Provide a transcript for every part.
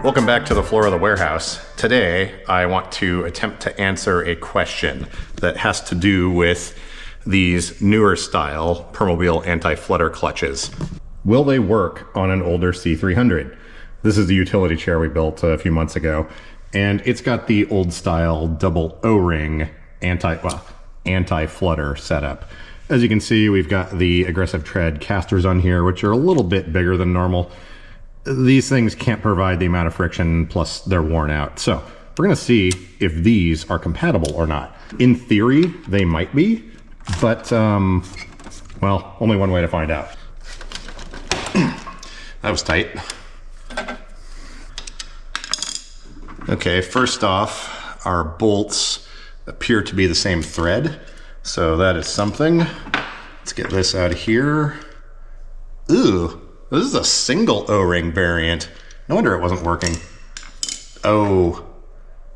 Welcome back to the floor of the warehouse. Today, I want to attempt to answer a question that has to do with these newer style Permobil anti-flutter clutches. Will they work on an older C300? This is the utility chair we built a few months ago, and it's got the old style double O-ring anti-flutter setup. As you can see, we've got the aggressive tread castors on here, which are a little bit bigger than normal. These things can't provide the amount of friction, plus they're worn out. So we're gonna see if these are compatible or not. In theory, they might be, but well, only one way to find out. That was tight. Okay, first off, our bolts appear to be the same thread, so that is something. Let's get this out of here. Ooh. This is a single O-ring variant. No wonder it wasn't working. Oh,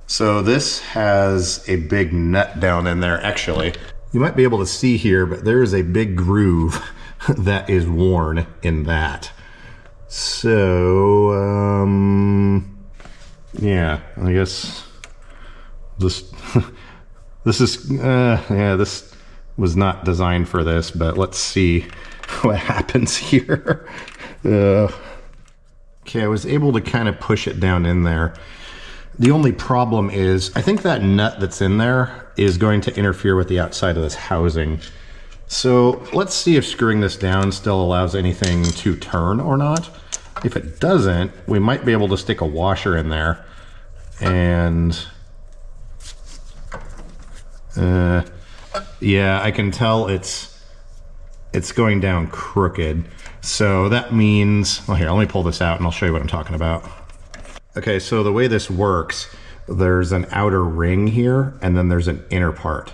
so this has a big nut down in there, actually. You might be able to see here, but there is a big groove that is worn in that. So, yeah, I guess this, this was not designed for this, but let's see what happens here. Okay, I was able to kind of push it down in there. The only problem is, I think that nut that's in there is going to interfere with the outside of this housing. So let's see if screwing this down still allows anything to turn or not. If it doesn't, we might be able to stick a washer in there. And yeah, I can tell it's going down crooked. So that means, well, here, let me pull this out and I'll show you what I'm talking about. Okay, so the way this works, there's an outer ring here and then there's an inner part.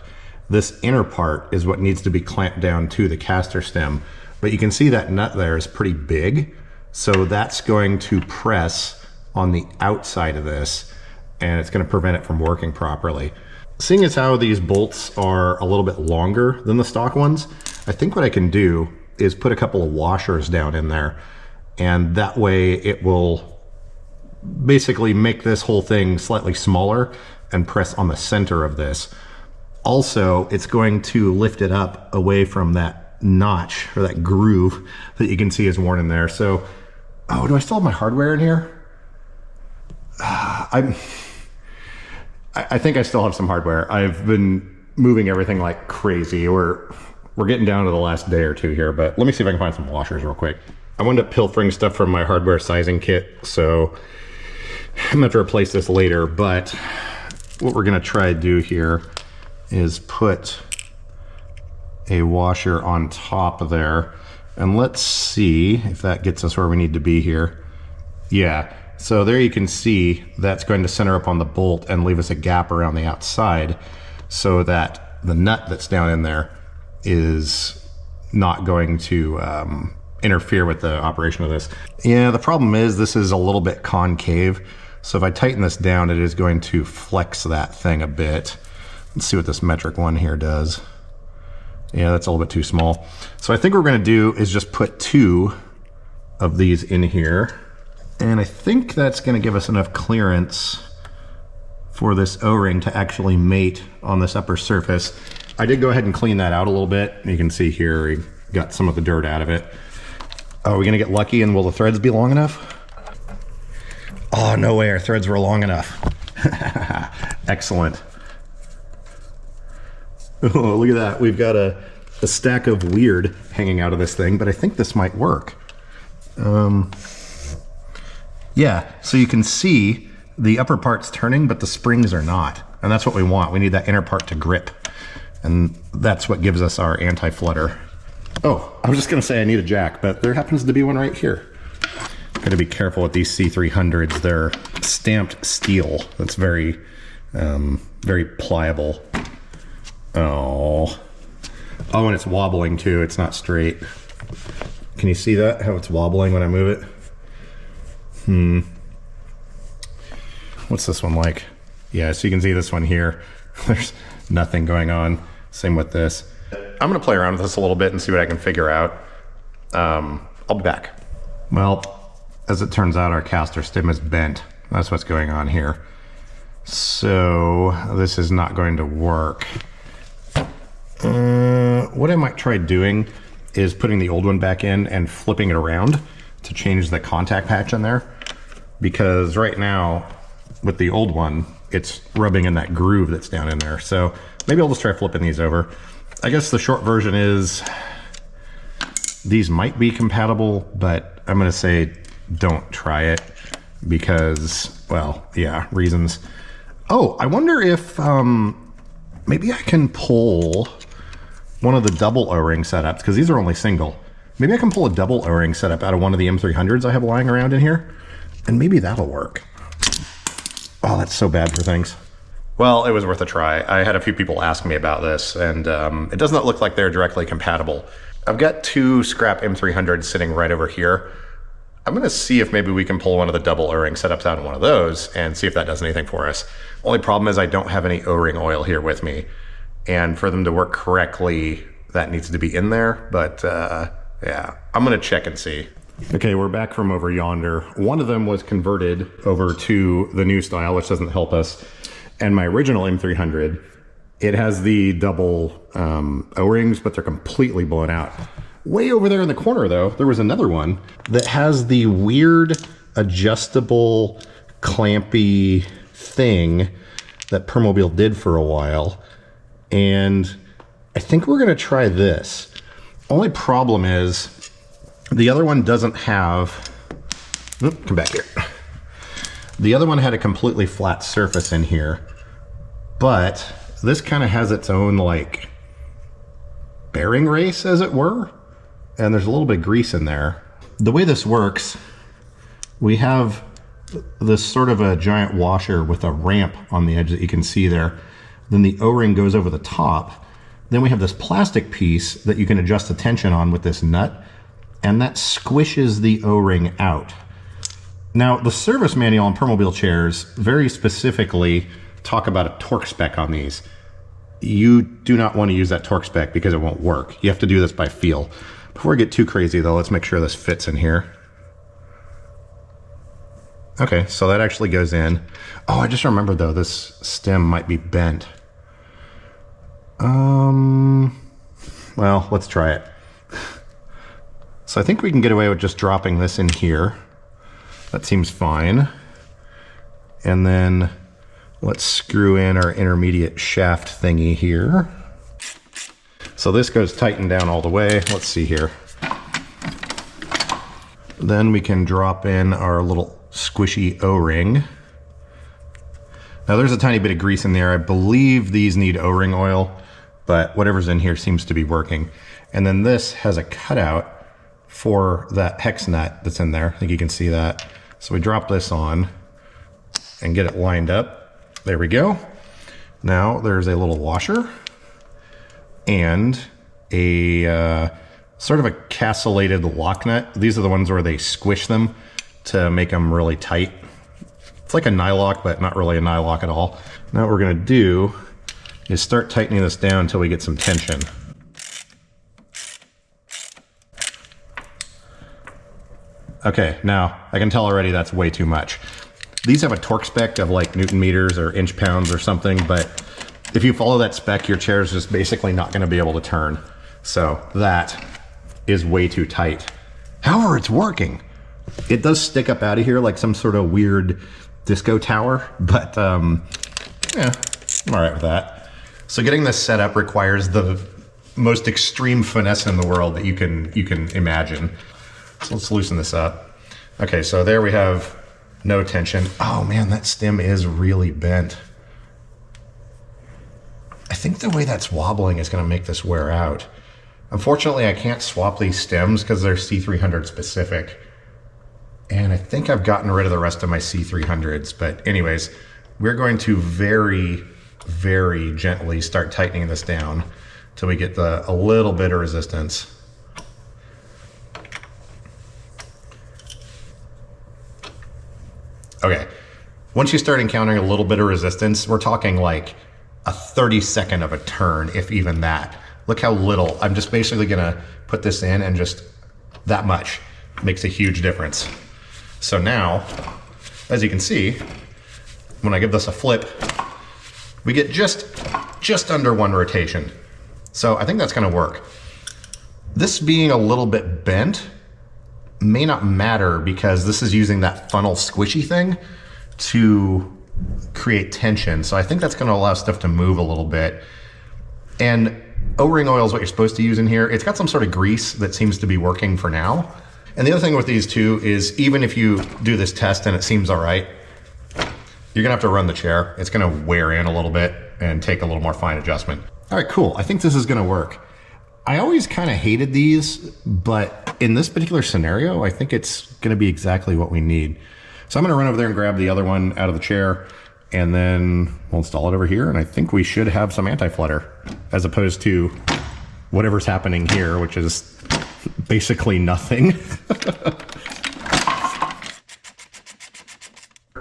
This inner part is what needs to be clamped down to the caster stem. But you can see that nut there is pretty big. So that's going to press on the outside of this and it's going to prevent it from working properly. Seeing as how these bolts are a little bit longer than the stock ones, I think what I can do is put a couple of washers down in there, and that way it will basically make this whole thing slightly smaller and press on the center of this. Also, it's going to lift it up away from that notch or that groove that you can see is worn in there. So, oh, do I still have my hardware in here? I think I still have some hardware. I've been moving everything like crazy. We're getting down to the last day or two here, but let me see if I can find some washers real quick. I wound up pilfering stuff from my hardware sizing kit, so I'm gonna have to replace this later, but what we're gonna try to do here is put a washer on top there, and let's see if that gets us where we need to be here. Yeah, so there you can see that's going to center up on the bolt and leave us a gap around the outside so that the nut that's down in there is not going to interfere with the operation of this. Yeah, the problem is this is a little bit concave. So if I tighten this down, it is going to flex that thing a bit. Let's see what this metric one here does. Yeah, that's a little bit too small. So I think what we're gonna do is just put 2 of these in here. And I think that's gonna give us enough clearance for this O-ring to actually mate on this upper surface. I did go ahead and clean that out a little bit. You can see here, we got some of the dirt out of it. Are we gonna get lucky and will the threads be long enough? Oh, no way, our threads were long enough. Excellent. Oh, look at that. We've got a stack of weird hanging out of this thing, but I think this might work. Yeah, so you can see the upper part's turning, but the springs are not. And that's what we want. We need that inner part to grip. And that's what gives us our anti-flutter. Oh, I was just gonna say I need a jack, but there happens to be one right here. Gotta be careful with these C300s. They're stamped steel. That's very, very pliable. Oh, and it's wobbling too. It's not straight. Can you see that, how it's wobbling when I move it? What's this one like? Yeah, so you can see this one here. There's nothing going on. Same with this. I'm gonna play around with this a little bit and see what I can figure out. I'll be back. Well, as it turns out, our castor stem is bent. that's what's going on here. So this is not going to work. What I might try doing is putting the old one back in and flipping it around to change the contact patch in there. Because right now, with the old one, it's rubbing in that groove that's down in there. So maybe I'll just try flipping these over. I guess the short version is these might be compatible, but I'm gonna say don't try it because, well, yeah, reasons. Oh, I wonder if maybe I can pull one of the double O-ring setups, because these are only single. Maybe I can pull a double O-ring setup out of one of the M300s I have lying around in here, and maybe that'll work. Oh, that's so bad for things. Well, it was worth a try. I had a few people ask me about this, and it does not look like they're directly compatible. I've got 2 scrap M300s sitting right over here. I'm gonna see if maybe we can pull one of the double O-ring setups out of one of those and see if that does anything for us. Only problem is I don't have any O-ring oil here with me. And for them to work correctly, that needs to be in there. But yeah, I'm gonna check and see. Okay, we're back from over yonder. One of them was converted over to the new style, which doesn't help us. And my original M300, it has the double O-rings, but they're completely blown out. Way over there in the corner though, there was another one that has the weird adjustable clampy thing that Permobil did for a while. And I think we're gonna try this. Only problem is the other one doesn't have, come back here. The other one had a completely flat surface in here, but this kind of has its own like bearing race, as it were. And there's a little bit of grease in there. The way this works, we have this sort of a giant washer with a ramp on the edge that you can see there. Then the O-ring goes over the top. Then we have this plastic piece that you can adjust the tension on with this nut, and that squishes the O-ring out. Now, the service manual on Permobil chairs very specifically talk about a torque spec on these. You do not want to use that torque spec because it won't work. You have to do this by feel. Before we get too crazy though, let's make sure this fits in here. Okay, so that actually goes in. Oh, I just remembered though, this stem might be bent. Well, let's try it. So I think we can get away with just dropping this in here. That seems fine. And then let's screw in our intermediate shaft thingy here. So this goes tightened down all the way. Let's see here. Then we can drop in our little squishy O-ring. Now there's a tiny bit of grease in there. I believe these need O-ring oil, but whatever's in here seems to be working. And then this has a cutout for that hex nut that's in there. I think you can see that. So we drop this on and get it lined up. There we go. Now there's a little washer and a sort of a castellated lock nut. These are the ones where they squish them to make them really tight. It's like a nylock, but not really a nylock at all. Now what we're gonna do is start tightening this down until we get some tension. Okay, now I can tell already that's way too much. These have a torque spec of like Newton meters or inch pounds or something, but if you follow that spec, your chair is just basically not gonna be able to turn. So that is way too tight. However, it's working. It does stick up out of here like some sort of weird disco tower, but yeah, I'm all right with that. So getting this set up requires the most extreme finesse in the world that you can imagine. So let's loosen this up. Okay, so there we have no tension. Oh man, that stem is really bent. I think the way that's wobbling is gonna make this wear out. Unfortunately, I can't swap these stems because they're C300 specific. And I think I've gotten rid of the rest of my C300s, but anyways, we're going to very, very gently start tightening this down till we get a little bit of resistance. Okay, once you start encountering a little bit of resistance, we're talking like a 32nd of a turn, if even that. Look how little. I'm just basically gonna put this in and just that much makes a huge difference. So now as you can see, when I give this a flip, we get just under 1 rotation. So I think that's gonna work. This being a little bit bent may not matter because this is using that funnel squishy thing to create tension. So I think that's gonna allow stuff to move a little bit. And O-ring oil is what you're supposed to use in here. It's got some sort of grease that seems to be working for now. And the other thing with these two is even if you do this test and it seems all right, you're gonna have to run the chair. It's gonna wear in a little bit and take a little more fine adjustment. All right, cool. I think this is gonna work. I always kind of hated these, but in this particular scenario, I think it's gonna be exactly what we need. So I'm gonna run over there and grab the other one out of the chair, and then we'll install it over here, and I think we should have some anti-flutter, as opposed to whatever's happening here, which is basically nothing.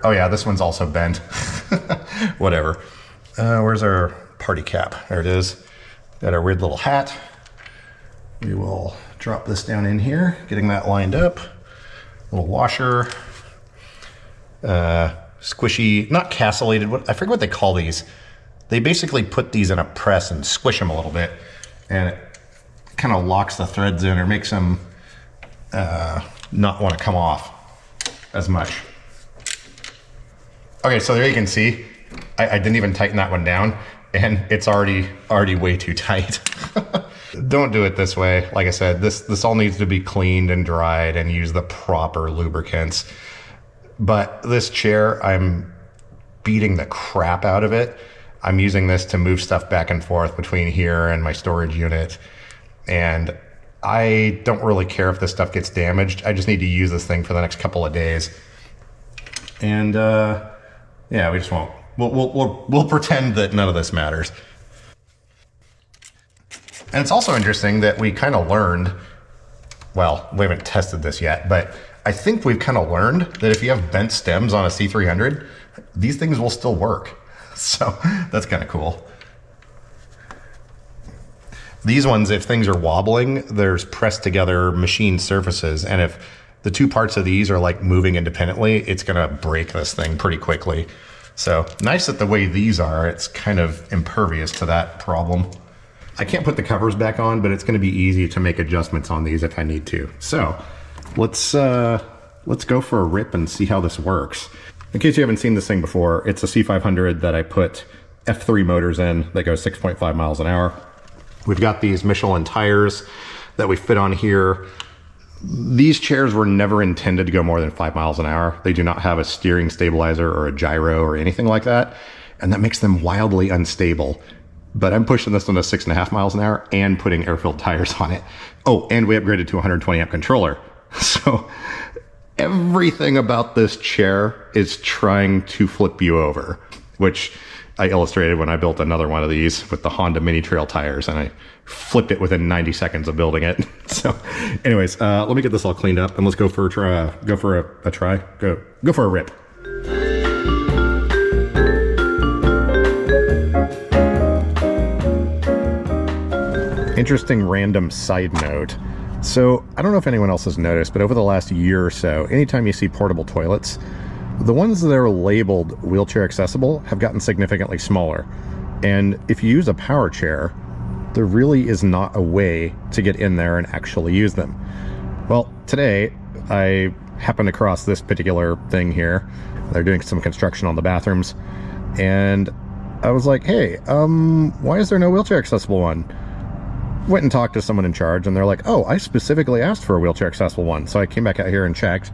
Oh yeah, this one's also bent. Whatever. Where's our party cap? There it is. Got our weird little hat. We will drop this down in here, getting that lined up. Little washer. Squishy, not castellated, I forget what they call these. They basically put these in a press and squish them a little bit, and it kind of locks the threads in or makes them not want to come off as much. Okay, so there you can see, I didn't even tighten that one down, and it's already way too tight. Don't do it this way. Like I said, this all needs to be cleaned and dried and use the proper lubricants. But this chair, I'm beating the crap out of it. I'm using this to move stuff back and forth between here and my storage unit. And I don't really care if this stuff gets damaged. I just need to use this thing for the next couple of days. And yeah, we just won't. We'll pretend that none of this matters. And it's also interesting that we kind of learned, well, we haven't tested this yet, but I think we've kind of learned that if you have bent stems on a C300, these things will still work. So that's kind of cool. These ones, if things are wobbling, there's pressed together machined surfaces. And if the two parts of these are like moving independently, it's gonna break this thing pretty quickly. So nice that the way these are, it's kind of impervious to that problem. I can't put the covers back on, but it's gonna be easy to make adjustments on these if I need to. So let's go for a rip and see how this works. In case you haven't seen this thing before, it's a C500 that I put F3 motors in that go 6.5 miles an hour. We've got these Michelin tires that we fit on here. These chairs were never intended to go more than 5 miles an hour. They do not have a steering stabilizer or a gyro or anything like that. And that makes them wildly unstable. But I'm pushing this one to 6.5 miles an hour and putting air-filled tires on it. Oh, and we upgraded to a 120 amp controller. So everything about this chair is trying to flip you over, which I illustrated when I built another one of these with the Honda Mini Trail tires, and I flipped it within 90 seconds of building it. So anyways, let me get this all cleaned up and let's go for a try. Go for a rip. Interesting random side note. So I don't know if anyone else has noticed, but over the last year or so, anytime you see portable toilets, the ones that are labeled wheelchair accessible have gotten significantly smaller. And if you use a power chair, there really is not a way to get in there and actually use them. Well, today I happened across this particular thing here. They're doing some construction on the bathrooms, and I was like, hey, why is there no wheelchair accessible one? Went and talked to someone in charge, and they're like, oh, I specifically asked for a wheelchair accessible one. So I came back out here and checked,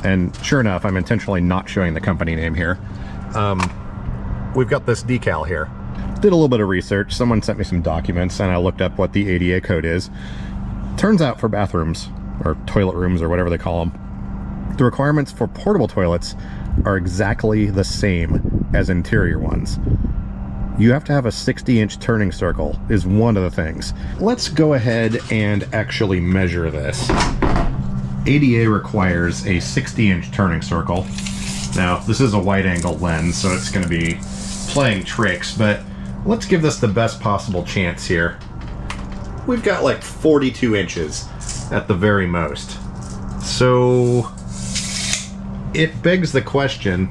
and sure enough, I'm intentionally not showing the company name here. We've got this decal here. Did a little bit of research. Someone sent me some documents, and I looked up what the ADA code is. Turns out for bathrooms, or toilet rooms, or whatever they call them, the requirements for portable toilets are exactly the same as interior ones. You have to have a 60-inch turning circle is one of the things. Let's go ahead and actually measure this. ADA requires a 60-inch turning circle. Now, this is a wide-angle lens, so it's going to be playing tricks, but let's give this the best possible chance here. We've got like 42 inches at the very most. So it begs the question,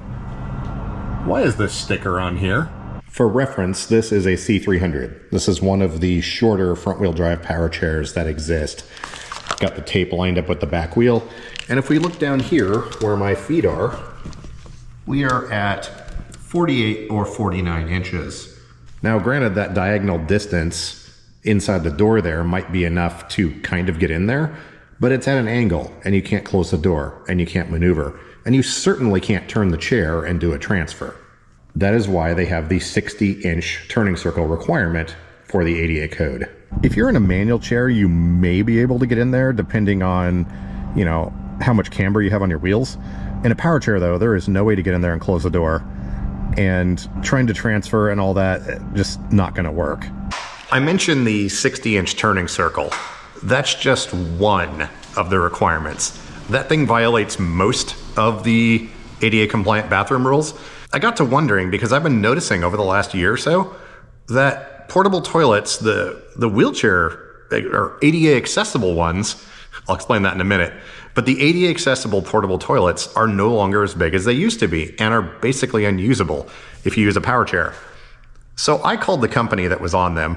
why is this sticker on here? For reference, this is a C300. This is one of the shorter front-wheel drive power chairs that exist. Got the tape lined up with the back wheel. And if we look down here where my feet are, we are at 48 or 49 inches. Now, granted, that diagonal distance inside the door there might be enough to kind of get in there, but it's at an angle and you can't close the door and you can't maneuver. And you certainly can't turn the chair and do a transfer. That is why they have the 60-inch turning circle requirement for the ADA code. If you're in a manual chair, you may be able to get in there depending on, you know, how much camber you have on your wheels. In a power chair though, there is no way to get in there and close the door. And trying to transfer and all that, just not gonna work. I mentioned the 60-inch turning circle. That's just one of the requirements. That thing violates most of the ADA compliant bathroom rules. I got to wondering, because I've been noticing over the last year or so that portable toilets, the wheelchair or ADA accessible ones, I'll explain that in a minute, but the ADA accessible portable toilets are no longer as big as they used to be and are basically unusable if you use a power chair. So I called the company that was on them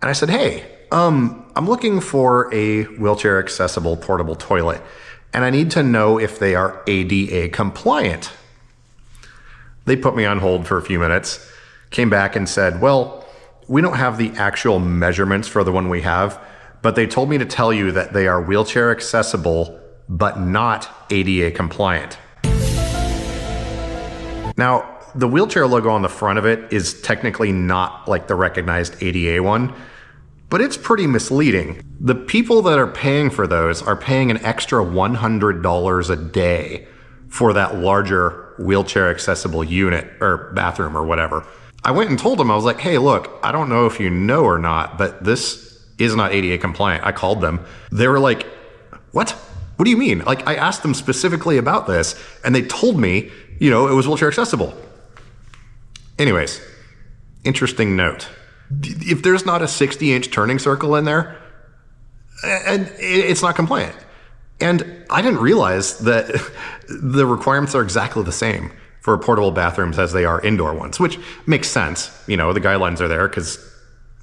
and I said, hey, I'm looking for a wheelchair accessible portable toilet and I need to know if they are ADA compliant. They put me on hold for a few minutes, came back and said, well, we don't have the actual measurements for the one we have, but they told me to tell you that they are wheelchair accessible, but not ADA compliant. Now, the wheelchair logo on the front of it is technically not like the recognized ADA one, but it's pretty misleading. The people that are paying for those are paying an extra $100 a day for that larger wheelchair accessible unit or bathroom or whatever. I went and told them, I was like, hey, look, I don't know if you know or not, but this is not ADA compliant. I called them. They were like, what? What do you mean? Like, I asked them specifically about this and they told me, you know, it was wheelchair accessible. Anyways, interesting note. If there's not a 60-inch turning circle in there, and it's not compliant. And I didn't realize that the requirements are exactly the same for portable bathrooms as they are indoor ones, which makes sense. You know, the guidelines are there because,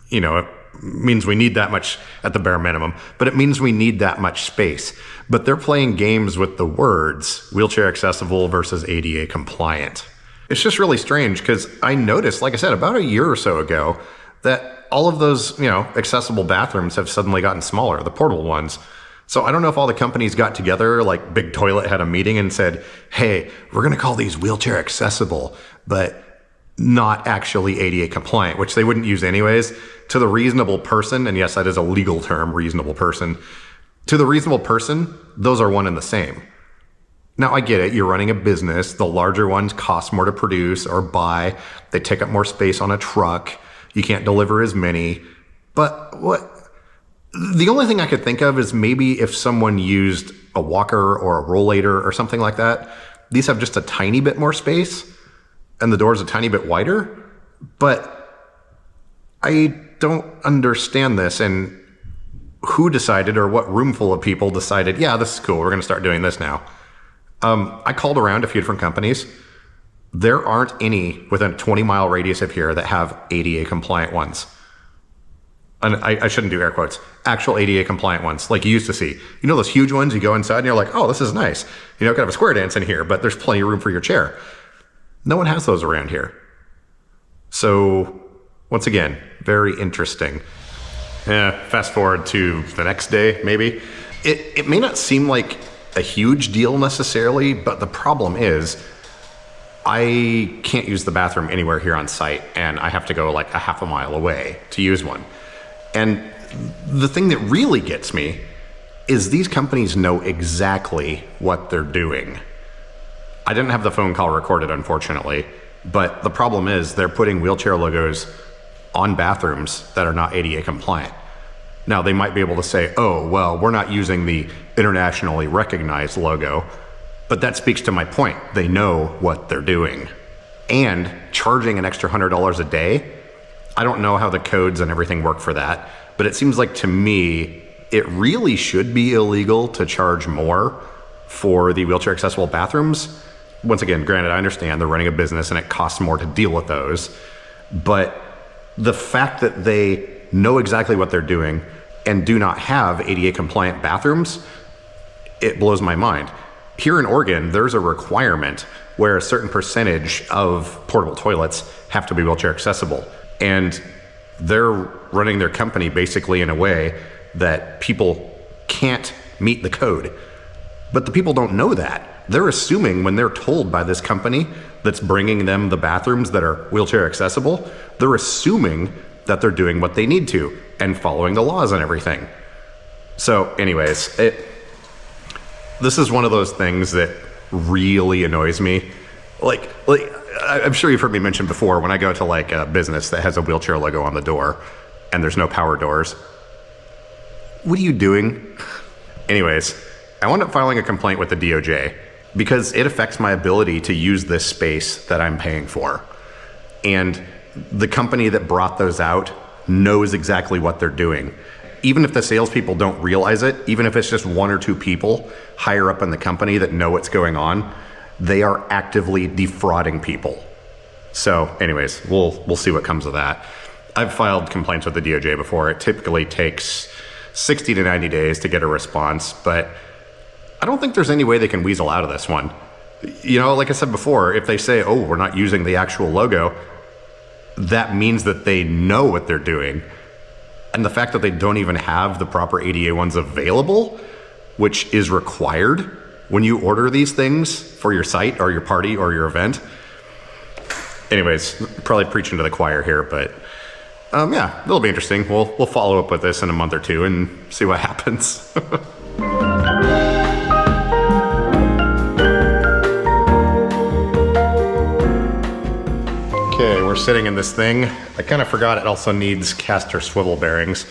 you know, it means we need that much at the bare minimum, but it means we need that much space. But they're playing games with the words wheelchair accessible versus ADA compliant. It's just really strange because I noticed, like I said, about a year or so ago, that all of those, you know, accessible bathrooms have suddenly gotten smaller, the portable ones. So I don't know if all the companies got together, like Big Toilet had a meeting and said, hey, we're going to call these wheelchair accessible, but not actually ADA compliant, which they wouldn't use anyways. To the reasonable person, and yes, that is a legal term, reasonable person. To the reasonable person, those are one and the same. Now, I get it. You're running a business. The larger ones cost more to produce or buy. They take up more space on a truck. You can't deliver as many. But what? The only thing I could think of is maybe if someone used a walker or a rollator or something like that. These have just a tiny bit more space and the door's a tiny bit wider. But I don't understand this, and who decided, or what room full of people decided, yeah, this is cool, we're going to start doing this now. I called around a few different companies. There aren't any within a 20-mile radius of here that have ADA compliant ones. And I shouldn't do air quotes. Actual ADA compliant ones, like you used to see. You know those huge ones, you go inside and you're like, oh, this is nice. You know, kind of a square dance in here, but there's plenty of room for your chair. No one has those around here. So, once again, very interesting. Fast forward to the next day, maybe. It may not seem like a huge deal necessarily, but the problem is I can't use the bathroom anywhere here on site, and I have to go like a half a mile away to use one. And the thing that really gets me is these companies know exactly what they're doing. I didn't have the phone call recorded, unfortunately, but the problem is they're putting wheelchair logos on bathrooms that are not ADA compliant. Now, they might be able to say, oh, well, we're not using the internationally recognized logo, but that speaks to my point. They know what they're doing. And charging an extra $100 a day, I don't know how the codes and everything work for that, but it seems like to me, it really should be illegal to charge more for the wheelchair accessible bathrooms once again, granted, I understand they're running a business and it costs more to deal with those, but the fact that they know exactly what they're doing and do not have ADA compliant bathrooms, it blows my mind. Here in Oregon, there's a requirement where a certain percentage of portable toilets have to be wheelchair accessible. And they're running their company basically in a way that people can't meet the code. But the people don't know that. They're assuming when they're told by this company that's bringing them the bathrooms that are wheelchair accessible, they're assuming that they're doing what they need to and following the laws and everything. So anyways, this is one of those things that really annoys me. Like I'm sure you've heard me mention before, when I go to like a business that has a wheelchair logo on the door and there's no power doors, what are you doing? Anyways, I wound up filing a complaint with the DOJ because it affects my ability to use this space that I'm paying for. And the company that brought those out knows exactly what they're doing. Even if the salespeople don't realize it, even if it's just one or two people higher up in the company that know what's going on, they are actively defrauding people. So anyways, we'll see what comes of that. I've filed complaints with the DOJ before. It typically takes 60 to 90 days to get a response, but I don't think there's any way they can weasel out of this one. You know, like I said before, if they say, oh, we're not using the actual logo, that means that they know what they're doing. And the fact that they don't even have the proper ADA ones available, which is required when you order these things for your site or your party or your event. Anyways, probably preaching to the choir here, but yeah, it'll be interesting. We'll follow up with this in a month or two and see what happens. Okay, we're sitting in this thing. I kind of forgot it also needs castor swivel bearings.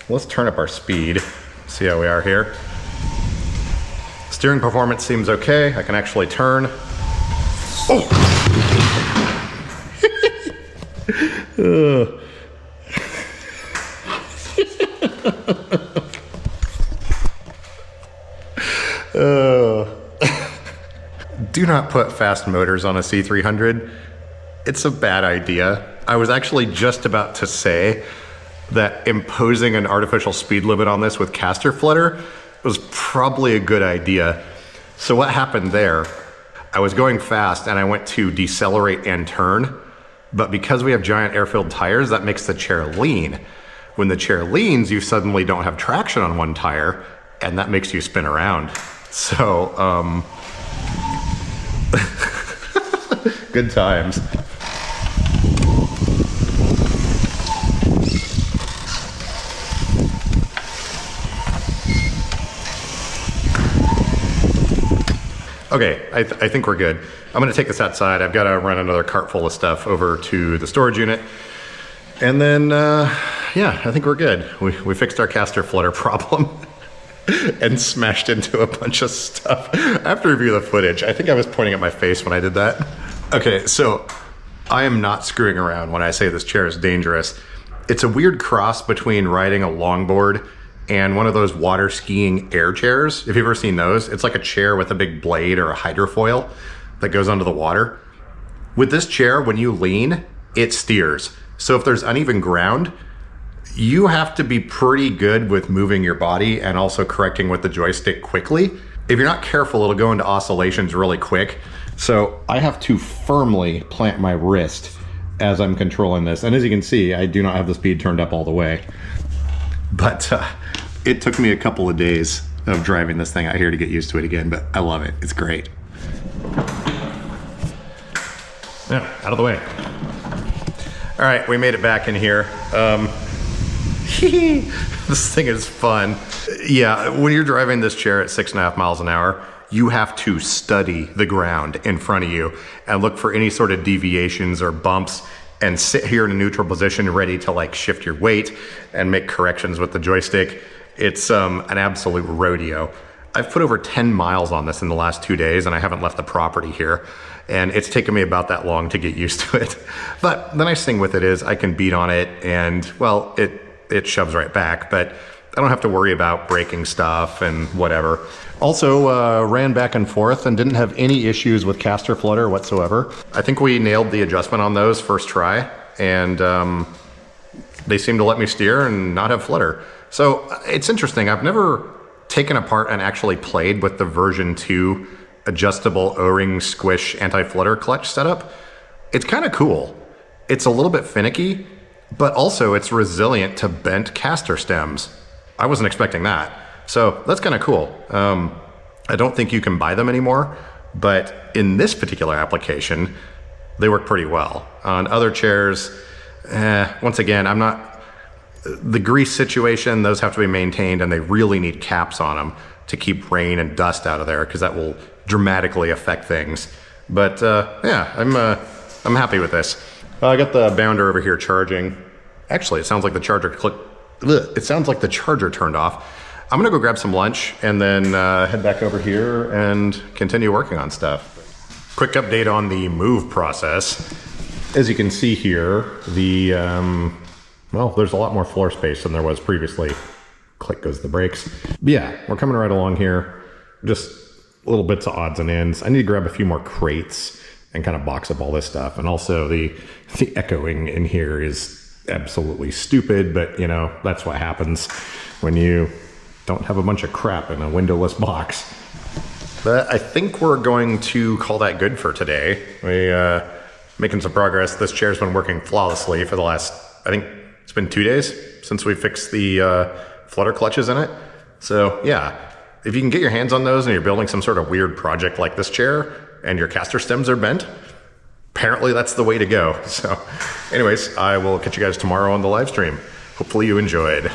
Let's turn up our speed, see how we are here. Steering performance seems okay. I can actually turn. Oh! Do not put fast motors on a C300. It's a bad idea. I was actually just about to say that imposing an artificial speed limit on this with castor flutter was probably a good idea. So what happened there, I was going fast and I went to decelerate and turn, but because we have giant air-filled tires, that makes the chair lean. When the chair leans, you suddenly don't have traction on one tire, and that makes you spin around. So, good times. Okay, I think we're good. I'm gonna take this outside. I've gotta run another cart full of stuff over to the storage unit. And then, yeah, I think we're good. We fixed our castor flutter problem and smashed into a bunch of stuff. I have to review the footage. I think I was pointing at my face when I did that. Okay, so I am not screwing around when I say this chair is dangerous. It's a weird cross between riding a longboard and one of those water skiing air chairs. If you've ever seen those, it's like a chair with a big blade or a hydrofoil that goes under the water. With this chair, when you lean, it steers. So if there's uneven ground, you have to be pretty good with moving your body and also correcting with the joystick quickly. If you're not careful, it'll go into oscillations really quick. So I have to firmly plant my wrist as I'm controlling this. And as you can see, I do not have the speed turned up all the way. But it took me a couple of days of driving this thing out here to get used to it again, but I love it. It's great. Yeah, out of the way. All right, we made it back in here. This thing is fun. Yeah, when you're driving this chair at 6.5 miles an hour, you have to study the ground in front of you and look for any sort of deviations or bumps and sit here in a neutral position ready to like shift your weight and make corrections with the joystick. It's an absolute rodeo. I've put over 10 miles on this in the last 2 days and I haven't left the property here. And it's taken me about that long to get used to it. But the nice thing with it is I can beat on it and, well, it shoves right back, but I don't have to worry about breaking stuff and whatever. Also ran back and forth and didn't have any issues with castor flutter whatsoever. I think we nailed the adjustment on those first try, and they seem to let me steer and not have flutter. So it's interesting. I've never taken apart and actually played with the version 2 adjustable O-ring squish anti-flutter clutch setup. It's kind of cool. It's a little bit finicky, but also it's resilient to bent castor stems. I wasn't expecting that. So that's kind of cool. I don't think you can buy them anymore, but in this particular application, they work pretty well. On other chairs, once again, the grease situation, those have to be maintained, and they really need caps on them to keep rain and dust out of there, because that will dramatically affect things. But yeah, I'm happy with this. I got the bounder over here charging. Actually, it sounds like the charger it sounds like the charger turned off. I'm gonna go grab some lunch and then head back over here and continue working on stuff. Quick update on the move process. As you can see here, well, there's a lot more floor space than there was previously. Click goes the brakes. But yeah, we're coming right along here. Just little bits of odds and ends. I need to grab a few more crates and kind of box up all this stuff. And also the echoing in here is absolutely stupid, but you know, that's what happens when you don't have a bunch of crap in a windowless box. But I think we're going to call that good for today. We making some progress. This chair's been working flawlessly for the last, I think it's been 2 days since we fixed the flutter clutches in it. So yeah, if you can get your hands on those and you're building some sort of weird project like this chair and your castor stems are bent, apparently that's the way to go. So anyways, I will catch you guys tomorrow on the live stream. Hopefully you enjoyed.